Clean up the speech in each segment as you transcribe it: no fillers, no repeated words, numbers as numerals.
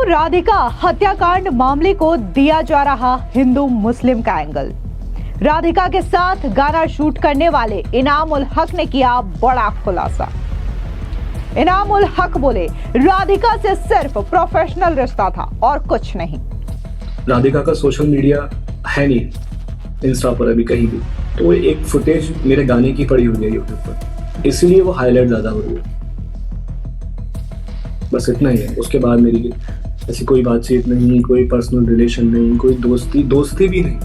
राधिका हत्याकांड मामले को दिया जा रहा हिंदू मुस्लिम का एंगल। राधिका के साथ गाना शूट करने वाले इनाम उल हक ने किया बड़ा खुलासा। इनाम उल हक बोले, राधिका से सिर्फ प्रोफेशनल रिश्ता था और कुछ नहीं। राधिका का सोशल मीडिया है नहीं इंस्टा पर अभी कहीं भी, तो एक फुटेज मेरे गाने की पड़ी हुई है यूट्यूब पर, इसलिए वो हाईलाइट ज्यादा हो रही है। बस इतना ही है। उसके बाद मेरी ऐसी कोई बातचीत नहीं, कोई पर्सनल रिलेशन नहीं, कोई दोस्ती भी नहीं।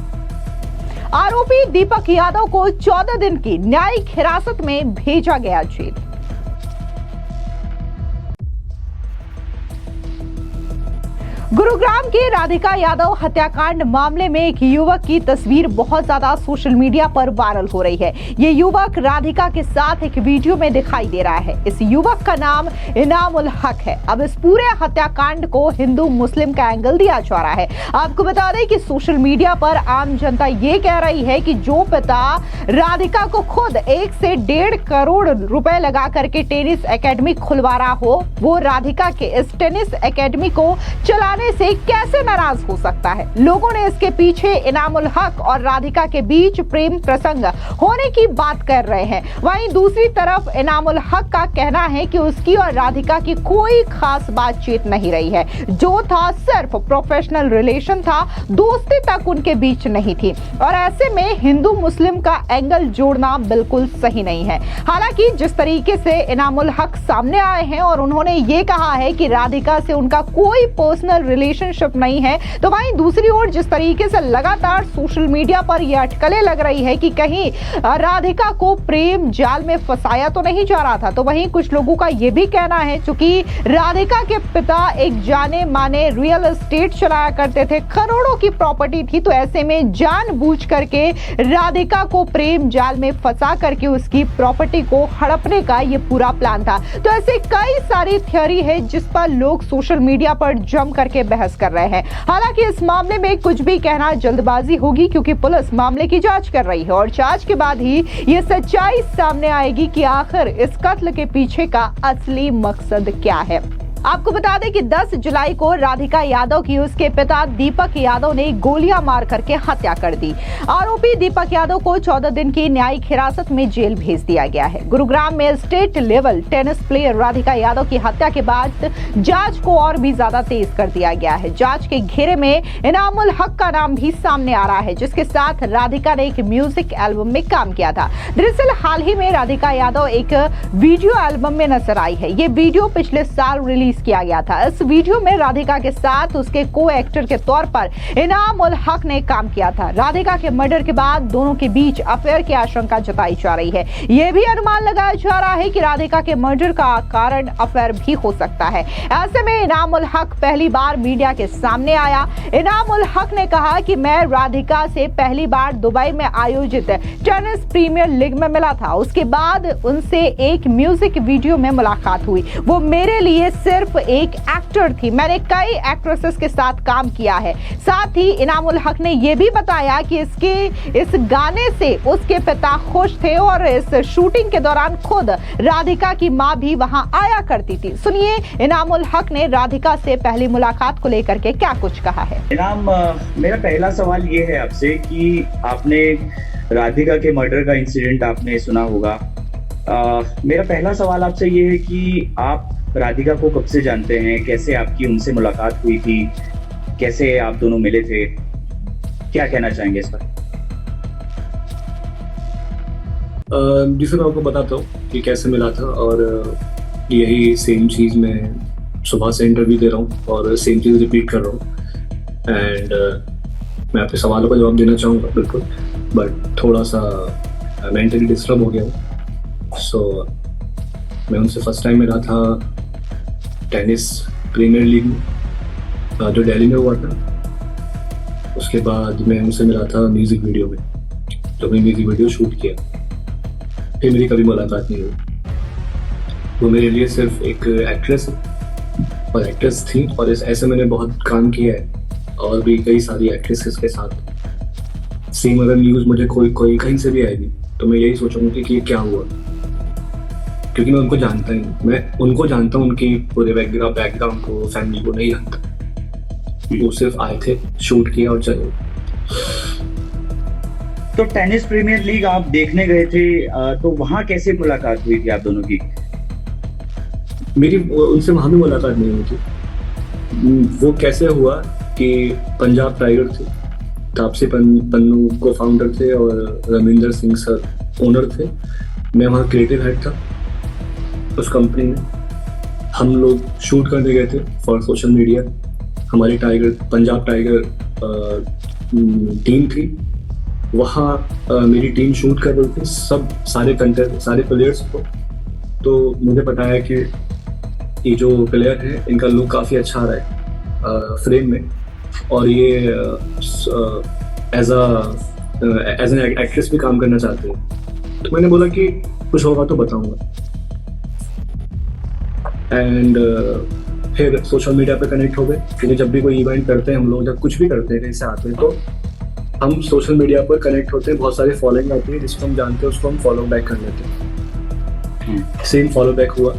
आरोपी दीपक यादव को 14 दिन की न्यायिक हिरासत में भेजा गया जेल। गुरुग्राम के राधिका यादव हत्याकांड मामले में एक युवक की तस्वीर बहुत ज्यादा सोशल मीडिया पर वायरल हो रही है। ये युवक राधिका के साथ एक वीडियो में दिखाई दे रहा है। इस युवक का नाम इनाम उल हक है। अब इस पूरे हत्याकांड को हिंदू मुस्लिम का एंगल दिया जा रहा है। आपको बता दें कि सोशल मीडिया पर आम जनता ये कह रही है कि जो पिता राधिका को खुद 1 से 1.5 करोड़ रुपए लगा करके टेनिस एकेडमी खुलवा रहा हो, वो राधिका के इस टेनिस एकेडमी को चलाने से कैसे नाराज हो सकता है। लोगों ने इसके पीछे इनाम उल हक और राधिका के बीच प्रेम प्रसंग होने की बात कर रहे हैं। वहीं दूसरी तरफ इनाम उल हक का कहना है कि उसकी और राधिका की कोई खास बातचीत नहीं रही है, जो था सिर्फ प्रोफेशनल रिलेशन था, दोस्ती तक उनके बीच नहीं थी। और ऐसे में हिंदू मुस्लिम का एंगल जोड़ना बिल्कुल सही नहीं है। हालांकि जिस तरीके से इनाम उल हक सामने आए हैं और उन्होंने ये कहा है कि राधिका से उनका कोई पर्सनल रिलेशनशिप नहीं है, तो वहीं दूसरी ओर जिस तरीके से लगातार सोशल मीडिया पर यह अटकलें लग रही है कि कहीं राधिका को प्रेम जाल में फंसाया तो नहीं जा रहा था, तो वहीं कुछ लोगों का यह भी कहना है क्योंकि राधिका के पिता एक जाने माने रियल एस्टेट चलाया करते थे, करोड़ों की प्रॉपर्टी थी, तो ऐसे में जानबूझ करके राधिका को प्रेम जाल में फंसा करके उसकी प्रॉपर्टी को हड़पने का यह पूरा प्लान था। तो ऐसे कई सारी थ्योरी है जिस पर लोग सोशल मीडिया पर जम करके बहस कर रहे हैं। हालांकि इस मामले में कुछ भी कहना जल्दबाजी होगी क्योंकि पुलिस मामले की जांच कर रही है और जांच के बाद ही ये सच्चाई सामने आएगी कि आखिर इस कत्ल के पीछे का असली मकसद क्या है। आपको बता दें कि 10 जुलाई को राधिका यादव की उसके पिता दीपक यादव ने गोलियां मार करके हत्या कर दी। आरोपी दीपक यादव को 14 दिन की न्यायिक हिरासत में जेल भेज दिया गया है। गुरुग्राम में state level tennis player Radhika Yadav की हत्या के बाद जांच को और भी ज्यादा तेज कर दिया गया है। जांच के घेरे में इनाम उल हक का नाम भी सामने आ रहा है, जिसके साथ राधिका ने एक म्यूजिक एल्बम में काम किया था। दरअसल हाल ही में राधिका यादव एक वीडियो एल्बम में नजर आई है। ये वीडियो पिछले साल रिलीज किया गया था। इस वीडियो में राधिका के साथ उसके को एक्टर के तौर पर इनाम उल हक ने काम किया था। राधिका के मर्डर के बाद दोनों के बीच अफेयर की आशंका जताई जा रही है। यह भी अनुमान लगाया जा रहा है कि राधिका के मर्डर का कारण अफेयर भी हो सकता है। ऐसे में इनाम उल हक पहली बार मीडिया के सामने आया। इनाम उल हक ने कहा कि मैं राधिका से पहली बार दुबई में आयोजित टेनिस प्रीमियर लीग में मिला था। उसके बाद उनसे एक म्यूजिक वीडियो में मुलाकात हुई। वो मेरे लिए सिर्फ एक एक्टर थी। मैंने कई एक्ट्रेसेस के साथ काम किया है। साथ ही इनाम उल हक ने यह भी बताया कि इस गाने से उसके पिता खुश थे और इस शूटिंग के दौरान खुद राधिका की मां भी वहां आया करती थी। सुनिए इनाम उल हक ने राधिका से पहली मुलाकात को लेकर के क्या कुछ कहा है। इनाम, मेरा पहला सवाल ये है आपसे कि आपने राधिका के मर्डर का इंसिडेंट आपने सुना होगा। मेरा पहला सवाल आपसे ये है कि आप राधिका को कब से जानते हैं, कैसे आपकी उनसे मुलाकात हुई थी, कैसे आप दोनों मिले थे, क्या कहना चाहेंगे इस पर? जिसे मैं आपको बताता हूँ कि कैसे मिला था, और यही सेम चीज़ मैं सुबह से इंटरव्यू दे रहा हूँ और सेम चीज़ रिपीट कर रहा हूँ। एंड मैं आपके सवालों का जवाब देना चाहूँगा बिल्कुल, बट थोड़ा सा मेंटली डिस्टर्ब हो गया हूँ। सो मैं उनसे फर्स्ट टाइम मिला था टेनिस प्रीमियर लीग में जो दिल्ली में हुआ था। उसके बाद मैं उनसे मिला था म्यूज़िक वीडियो में, जो मैं म्यूज़िक वीडियो शूट किया। फिर मेरी कभी मुलाकात नहीं हुई। वो मेरे लिए सिर्फ एक एक्ट्रेस और एक्ट्रेस थी, और ऐसे मैंने बहुत काम किया है और भी कई सारी एक्ट्रेसेस के साथ। सेम अगर न्यूज़ मुझे कोई कहीं से भी आएगी तो मैं यही सोचूंगी कि ये क्या हुआ, क्योंकि मैं उनको जानता ही नहीं। मैं उनको जानता हूँ, उनकी पूरे बैकग्राउंड को, फैमिली को नहीं जानता। वो सिर्फ आए थे, शूट किया और चले। तो टेनिस प्रीमियर लीग आप देखने गए थे, तो वहां कैसे मुलाकात हुई थी आप दोनों की? मेरी उनसे वहां भी मुलाकात नहीं हुई थी। वो कैसे हुआ कि पंजाब टाइगर थे, तापसी पन्नू को फाउंडर थे और रविंदर सिंह सर ओनर थे। मैं वहाँ क्रिएटिव हेड था उस कंपनी में। हम लोग शूट करने गए थे फॉर सोशल मीडिया। हमारी पंजाब टाइगर टीम थी वहाँ। मेरी टीम शूट कर रही थी सारे कंटेंट, सारे प्लेयर्स को। तो मुझे बताया कि ये जो प्लेयर है इनका लुक काफ़ी अच्छा आ रहा है फ्रेम में, और ये एज एन एक्ट्रेस भी काम करना चाहते हैं। तो मैंने बोला कि कुछ होगा तो बताऊंगा। एंड फिर सोशल मीडिया पे कनेक्ट हो गए, क्योंकि जब भी कोई इवेंट करते हैं हम लोग, जब कुछ भी करते हैं कहीं से आते हैं, तो हम सोशल मीडिया पर कनेक्ट होते हैं। बहुत सारी फॉलोइंग आती है, जिसको हम जानते हैं उसको हम फॉलो बैक कर लेते हैं। सेम फॉलो बैक हुआ,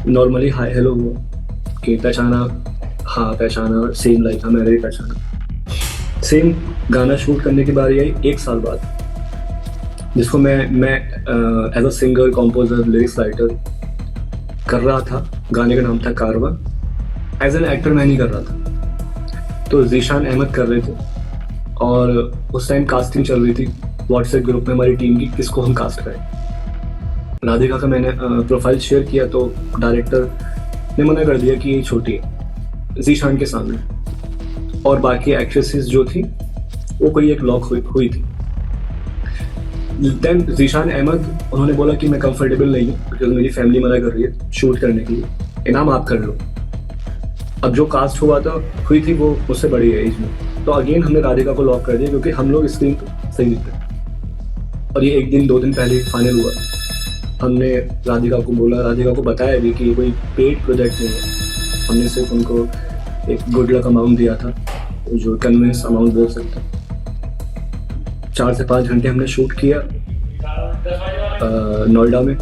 नॉर्मली हाय हेलो हुआ कि पहचाना, हाँ पहचाना, सेम लाइक, हाँ मैंने भी पहचाना। सेम गाना शूट करने की बारी आई 1 साल बाद, जिसको मैं as a singer, composer, lyrics writer कर रहा था। गाने का नाम था कारवा। एज एन एक्टर मैं नहीं कर रहा था, तो जीशान अहमद कर रहे थे। और उस टाइम कास्टिंग चल रही थी व्हाट्सएप ग्रुप में हमारी टीम की, किसको हम कास्ट करें। राधिका का मैंने प्रोफाइल शेयर किया तो डायरेक्टर ने मना कर दिया कि ये छोटी है जीशान के सामने, और बाकी एक्ट्रेसेस जो थी वो कोई एक लॉक हुई थी। देन जीशान अहमद उन्होंने बोला कि मैं कंफर्टेबल नहीं हूँ, बिकॉज मेरी फैमिली मना कर रही है शूट करने के लिए, इनाम आप कर लो। अब जो कास्ट हुई थी वो मुझसे बड़ी है एज में, तो अगेन हमने राधिका को लॉक कर दिया, क्योंकि हम लोग स्क्रीन पे सही दिखते। और ये 1 दिन 2 दिन पहले फाइनल हुआ। हमने राधिका को बोला, राधिका को बताया भी कि कोई पेड प्रोजेक्ट नहीं है, हमने सिर्फ उनको एक गुड लक अमाउंट दिया था, जो कन्विंस अमाउंट बोल सकते हैं। 4 से 5 घंटे हमने शूट किया नोएडा में,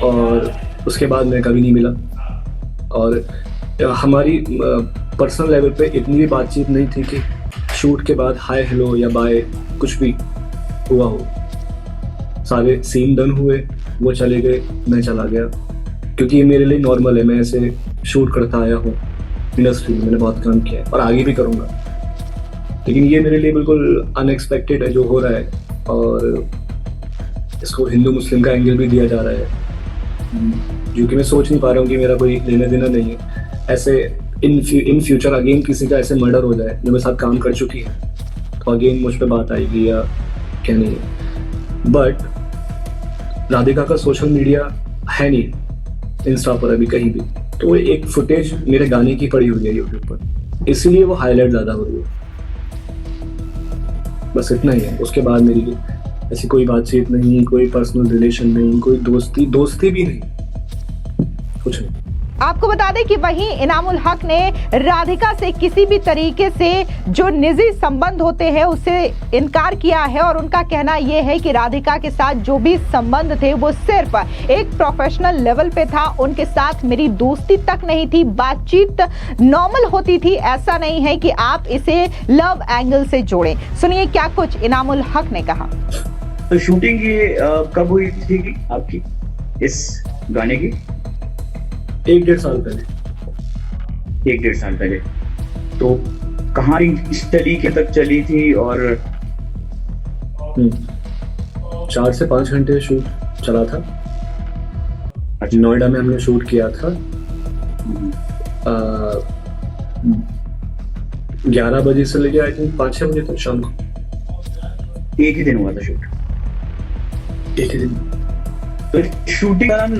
और उसके बाद मैं कभी नहीं मिला। और हमारी पर्सनल लेवल पे इतनी भी बातचीत नहीं थी कि शूट के बाद हाय हेलो या बाय कुछ भी हुआ हो। सारे सीन डन हुए, वो चले गए, मैं चला गया, क्योंकि ये मेरे लिए नॉर्मल है। मैं ऐसे शूट करता आया हूँ इंडस्ट्री में, मैंने बहुत काम किया है और आगे भी करूँगा। लेकिन ये मेरे लिए बिल्कुल अनएक्सपेक्टेड है जो हो रहा है, और इसको हिंदू मुस्लिम का एंगल भी दिया जा रहा है, जो कि मैं सोच नहीं पा रहा हूँ कि मेरा कोई लेना देना नहीं है। ऐसे इन फ्यूचर अगेन किसी का ऐसे मर्डर हो जाए जो मेरे साथ काम कर चुकी है, तो अगेन मुझ पे बात आएगी या क्या नहीं है। बट राधिका का सोशल मीडिया है नहीं इंस्टा पर अभी कहीं भी, तो वो एक फुटेज मेरे गाने की पड़ी हुई है यूट्यूब पर, इसीलिए वो हाईलाइट ज़्यादा हो रही है। बस इतना ही है। उसके बाद मेरी ऐसी कोई बातचीत नहीं, कोई पर्सनल रिलेशन नहीं, कोई दोस्ती भी नहीं, कुछ नहीं। आपको बता दें कि वहीं इनामुल हक ने राधिका से किसी भी तरीके से जो निजी संबंध होते हैं उससे इनकार किया है, और उनका कहना यह है कि राधिका के साथ जो भी संबंध थे वो सिर्फ एक प्रोफेशनल लेवल पे था, उनके साथ मेरी दोस्ती तक नहीं थी, बातचीत नॉर्मल होती थी। ऐसा नहीं है कि आप इसे लव एंगल से जोड़ें। सुनिए क्या कुछ इनामुल हक ने कहा। तो शूटिंग ये कब हुई थी आपकी इस गाने की? 1-1.5 साल पहले। 1-1.5 साल पहले। तो कहाँ इस तरीके तक चली थी? और 4 से 5 घंटे शूट चला था। अच्छा। नोएडा में हमने शूट किया था। 11 बजे से लेके आई थिंक 5-6 बजे तक शाम को। एक ही दिन हुआ था शूट? एक ही दिन। तो शूटिंग दौरान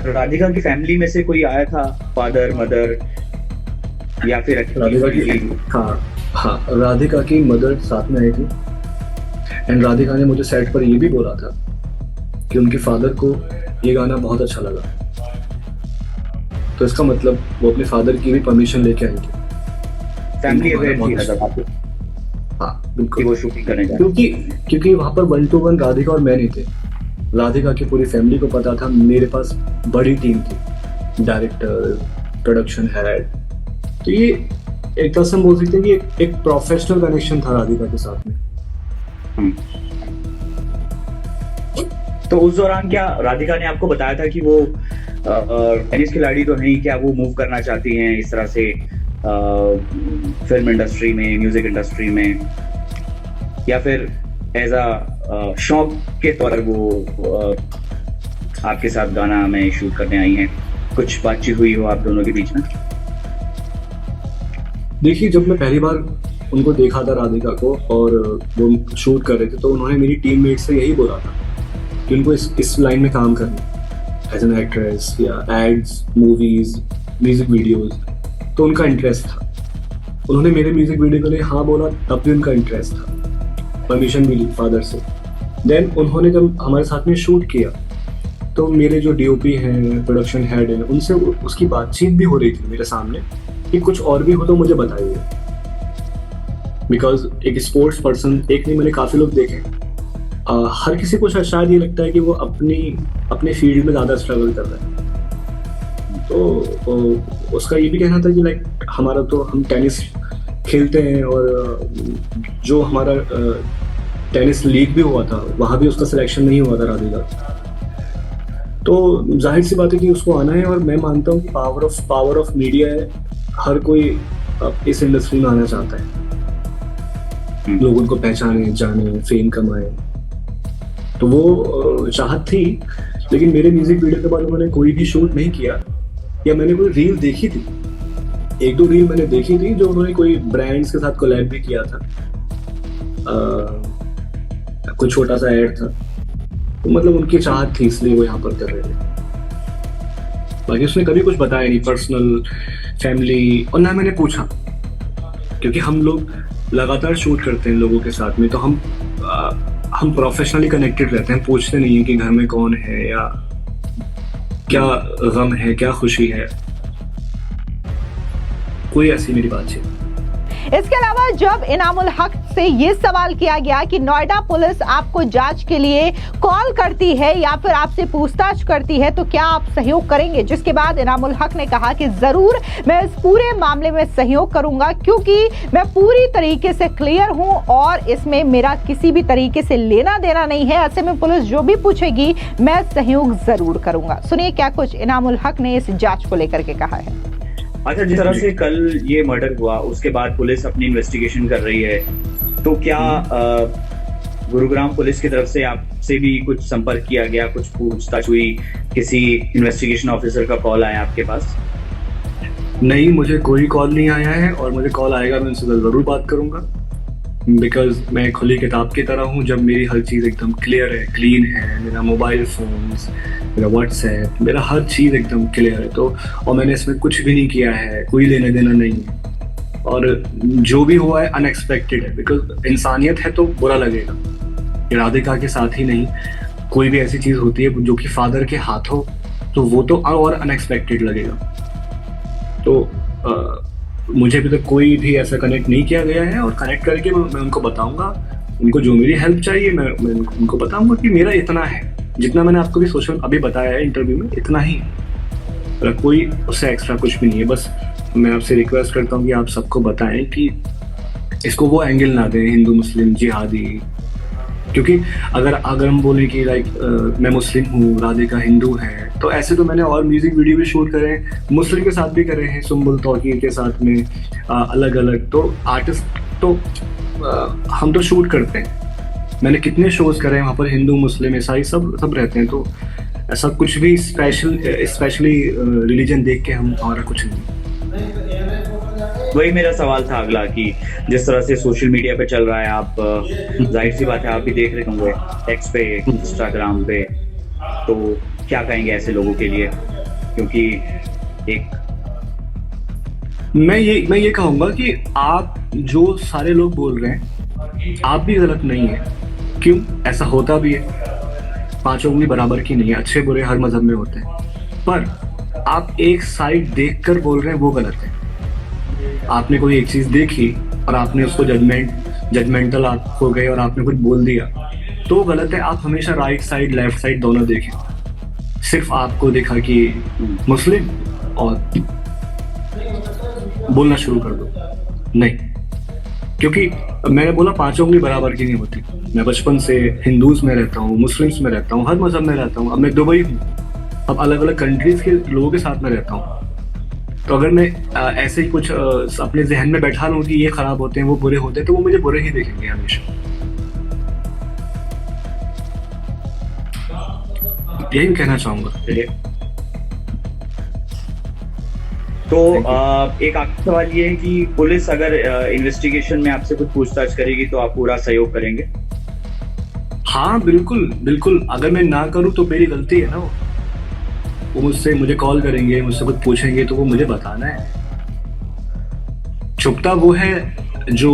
राधिका की फैमिली में से कोई आया था, फादर, मदर या फिर राधिका की? हाँ, राधिका की मदर साथ में आई थी। एंड राधिका ने मुझे सेट पर ये भी बोला था कि उनके फादर को ये गाना बहुत अच्छा लगा। तो इसका मतलब वो अपने फादर की भी परमिशन लेके आई थी। फैमिली अवेयर थी मतलब आपको? हाँ बिल्कुल, वो शूटिंग करने जा क्योंकि वहां पर 1-to-1 राधिका और मैं नहीं थे। राधिका की पूरी फैमिली को पता था, मेरे पास बड़ी टीम थी, डायरेक्टर, प्रोडक्शन हेड। तो ये एक तरह से हम बोल सकते हैं कि एक प्रोफेशनल कनेक्शन था राधिका के साथ में। तो उस दौरान क्या राधिका ने आपको बताया था कि वो टेनिस खिलाड़ी तो नहीं, क्या वो मूव करना चाहती हैं इस तरह से फिल्म इंडस्ट्री में, म्यूजिक इंडस्ट्री में, या फिर एज अ शौक के तौर पर वो आपके साथ गाना में शूट करने आई हैं? कुछ बातचीत हुई हो आप दोनों के बीच में? देखिए, जब मैं पहली बार उनको देखा था राधिका को और वो शूट कर रहे थे, तो उन्होंने मेरी टीममेट से यही बोला था कि उनको इस लाइन में काम करना है एज एन एक्ट्रेस या एड्स, मूवीज, म्यूजिक वीडियोस। तो उनका इंटरेस्ट था। उन्होंने मेरे म्यूजिक वीडियो के लिए हाँ बोला, तब भी उनका इंटरेस्ट था, परमिशन भी ली फादर से। देन उन्होंने जब हमारे साथ में शूट किया तो मेरे जो डीओपी हैं, प्रोडक्शन हेड हैं, उनसे उसकी बातचीत भी हो रही थी मेरे सामने कि कुछ और भी हो तो मुझे बताइए। बिकॉज एक स्पोर्ट्स पर्सन, एक नहीं मैंने काफ़ी लोग देखे, हर किसी को शायद ये लगता है कि वो अपने फील्ड में ज़्यादा स्ट्रगल कर रहा है। तो उसका ये भी कहना था कि लाइक हमारा तो हम टेनिस खेलते हैं और जो हमारा टेनिस लीग भी हुआ था वहाँ भी उसका सिलेक्शन नहीं हुआ था राधिका। तो जाहिर सी बात है कि उसको आना है और मैं मानता हूँ कि पावर ऑफ मीडिया है। हर कोई इस इंडस्ट्री में आना चाहता है, लोग उनको पहचाने, जाने, फेम कमाए। तो वो चाहत थी, लेकिन मेरे म्यूजिक वीडियो के बाद उन्होंने कोई भी शूट नहीं किया या मैंने कोई रील देखी थी, 1-2 रील मैंने देखी थी जो उन्होंने कोई ब्रांड्स के साथ कोलैब भी किया था, कोई छोटा सा ऐड था। तो मतलब उनकी चाहत थी इसलिए वो यहाँ पर कर रहे थे। बाकी उसने कभी कुछ बताया नहीं, पर्सनल, फैमिली, और ना मैंने पूछा, क्योंकि हम लोग लगातार शूट करते हैं लोगों के साथ में, तो हम प्रोफेशनली कनेक्टेड रहते हैं। पूछते नहीं है कि घर में कौन है या क्या गम है, क्या खुशी है, कोई ऐसी मेरी बातचीत। इसके अलावा जब इनामुल हक से ये सवाल किया गया कि नोएडा पुलिस आपको जांच के लिए कॉल करती है या फिर आपसे पूछताछ करती है तो क्या आप सहयोग करेंगे, जिसके बाद इनामुल हक ने कहा कि जरूर मैं इस पूरे मामले में सहयोग करूंगा, क्योंकि मैं पूरी तरीके से क्लियर हूं और इसमें मेरा किसी भी तरीके से लेना देना नहीं है। ऐसे में पुलिस जो भी पूछेगी मैं सहयोग जरूर करूंगा। सुनिए क्या कुछ इनामुल हक ने इस जांच को लेकर के कहा है। अच्छा, जिस तरह से कल ये मर्डर हुआ उसके बाद पुलिस अपनी इन्वेस्टिगेशन कर रही है, तो क्या गुरुग्राम पुलिस की तरफ से आपसे भी कुछ संपर्क किया गया, कुछ पूछताछ हुई, किसी इन्वेस्टिगेशन ऑफिसर का कॉल आया आपके पास? नहीं, मुझे कोई कॉल नहीं आया है और मुझे कॉल आएगा मैं उनसे जरूर बात करूंगा, बिकॉज मैं खुली किताब की तरह हूँ। जब मेरी हर चीज़ एकदम क्लियर है, क्लीन है, मेरा मोबाइल फोन्स, मेरा व्हाट्सएप, मेरा हर चीज़ एकदम क्लियर है, तो और मैंने इसमें कुछ भी नहीं किया है, कोई लेना देना नहीं है, और जो भी हुआ है अनएक्सपेक्टेड है। बिकॉज इंसानियत है तो बुरा लगेगा। राधिका के साथ ही नहीं, कोई भी ऐसी चीज़ होती है जो कि फादर के हाथ हो तो वो तो और अनएक्सपेक्टेड लगेगा। तो मुझे अभी तक कोई भी ऐसा कनेक्ट नहीं किया गया है और कनेक्ट करके मैं उनको बताऊंगा। उनको जो मेरी हेल्प चाहिए मैं उनको बताऊंगा कि मेरा इतना है, जितना मैंने आपको भी सोशल अभी बताया है इंटरव्यू में, इतना ही है, कोई उससे एक्स्ट्रा कुछ भी नहीं है। बस मैं आपसे रिक्वेस्ट करता हूँ कि आप सबको बताएं कि इसको वो एंगल ना दें हिंदू मुस्लिम जिहादी, क्योंकि अगर हम बोलें कि लाइक मैं मुस्लिम हूँ, राधिका हिंदू है, तो ऐसे तो मैंने और म्यूजिक वीडियो भी शूट करे हैं, मुस्लिम के साथ भी करे हैं, सुम्बुल तौकीर के साथ में, अलग अलग। तो आर्टिस्ट तो हम तो शूट करते हैं, मैंने कितने शोज करे हैं वहाँ पर, हिंदू मुस्लिम ईसाई सब रहते हैं। तो ऐसा कुछ भी स्पेशली रिलीजन देख के हमारा कुछ नहीं। वही मेरा सवाल था अगला कि जिस तरह से सोशल मीडिया पे चल रहा है, आप जाहिर सी बात है आप भी देख रहे होंगे एक्स पे, इंस्टाग्राम पे, तो क्या कहेंगे ऐसे लोगों के लिए? क्योंकि एक मैं ये कहूँगा कि आप जो सारे लोग बोल रहे हैं आप भी गलत नहीं है। क्यों? ऐसा होता भी है, 5 उंगली बराबर की नहीं है, अच्छे बुरे हर मजहब में होते हैं, पर आप एक साइड देखकर बोल रहे हैं वो गलत है। आपने कोई एक चीज देखी और आपने उसको जजमेंटल आप हो गए और आपने कुछ बोल दिया तो गलत है। आप हमेशा राइट साइड लेफ्ट साइड दोनों देखें। सिर्फ आपको देखा कि मुस्लिम और बोलना शुरू कर दो, नहीं, क्योंकि मैंने बोला पांचों उंगली बराबर की नहीं होती। मैं बचपन से हिंदूज में रहता हूँ, मुस्लिम्स में रहता हूँ, हर मजहब में रहता हूँ। अब मैं दुबई हूँ, अब अलग अलग कंट्रीज के लोगों के साथ में रहता हूँ। तो अगर मैं ऐसे ही कुछ अपने जहन में बैठा लूँ कि ये खराब होते हैं, वो बुरे होते हैं, तो वो मुझे बुरे ही देखेंगे हमेशा। यही कहना चाहूंगा। तो एक आखिरी सवाल ये है कि पुलिस अगर इन्वेस्टिगेशन में आपसे कुछ पूछताछ करेगी तो आप पूरा सहयोग करेंगे? हाँ बिल्कुल बिल्कुल, अगर मैं ना करूँ तो मेरी गलती है ना। वो मुझे कॉल करेंगे, मुझसे कुछ पूछेंगे, तो वो मुझे बताना है। छुपता वो है जो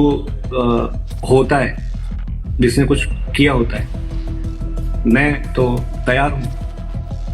होता है, जिसने कुछ किया होता है। मैं तो तैयार हूँ,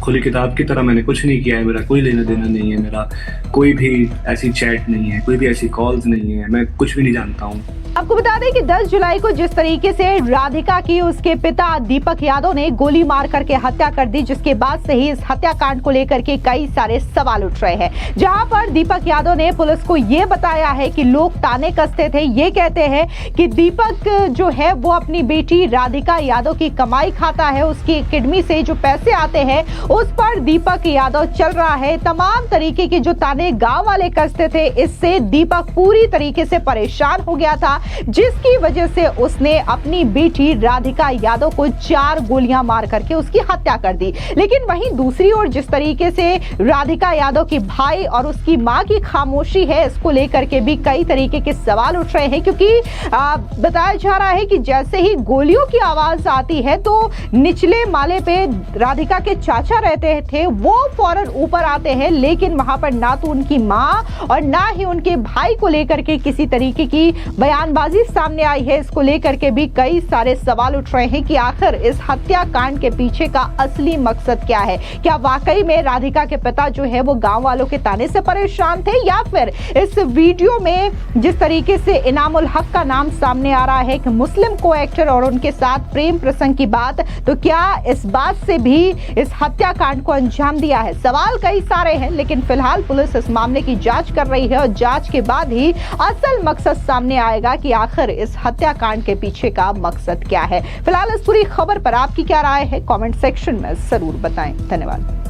खुली किताब की तरह मैंने कुछ नहीं किया है। मेरा कोई लेना देना नहीं है, मेरा कोई भी ऐसी चैट नहीं है, कोई भी ऐसी कॉल्स नहीं है, मैं कुछ भी नहीं जानता हूँ। आपको बता दें कि 10 जुलाई को जिस तरीके से राधिका की उसके पिता दीपक यादव ने गोली मार करके हत्या कर दी, जिसके बाद से ही इस हत्याकांड को लेकर के कई सारे सवाल उठ रहे हैं। जहां पर दीपक यादव ने पुलिस को ये बताया है कि लोग ताने कसते थे, ये कहते हैं कि दीपक जो है वो अपनी बेटी राधिका यादव की कमाई खाता है, उसकी किडनी से जो पैसे आते हैं उस पर दीपक यादव चल रहा है। तमाम तरीके के जो ताने गांव वाले कसते थे, इससे दीपक पूरी तरीके से परेशान हो गया था, जिसकी वजह से उसने अपनी बेटी राधिका यादव को 4 गोलियां मार करके उसकी हत्या कर दी। लेकिन वहीं दूसरी ओर जिस तरीके से राधिका यादव के भाई और उसकी मां की खामोशी है, इसको लेकर के भी कई तरीके के सवाल उठ रहे हैं, क्योंकि बताया जा रहा है कि जैसे ही गोलियों की आवाज आती है तो निचले माले पे राधिका के चाचा रहते थे, वो फौरन ऊपर आते हैं, लेकिन वहां पर ना तो उनकी मां और ना ही उनके भाई को लेकर के किसी तरीके की बयानबाजी सामने आई है। इसको लेकर के भी कई सारे सवाल उठ रहे हैं कि आखिर इस हत्याकांड के पीछे का असली मकसद क्या है। क्या वाकई में राधिका के पिता जो है वो गांव वालों के ताने से परेशान थे, या फिर इस वीडियो में जिस तरीके से इनामुल हक का नाम सामने आ रहा है कि मुस्लिम को एक्टर और उनके साथ प्रेम प्रसंग की बात, तो क्या इस बात से भी इस हत्याकांड को अंजाम दिया है? सवाल कई सारे हैं, लेकिन फिलहाल पुलिस इस मामले की जांच कर रही है और जांच के बाद ही असल मकसद सामने आएगा कि आखिर इस हत्याकांड के पीछे का मकसद क्या है। फिलहाल इस पूरी खबर पर आपकी क्या राय है, कमेंट सेक्शन में जरूर बताएं। धन्यवाद।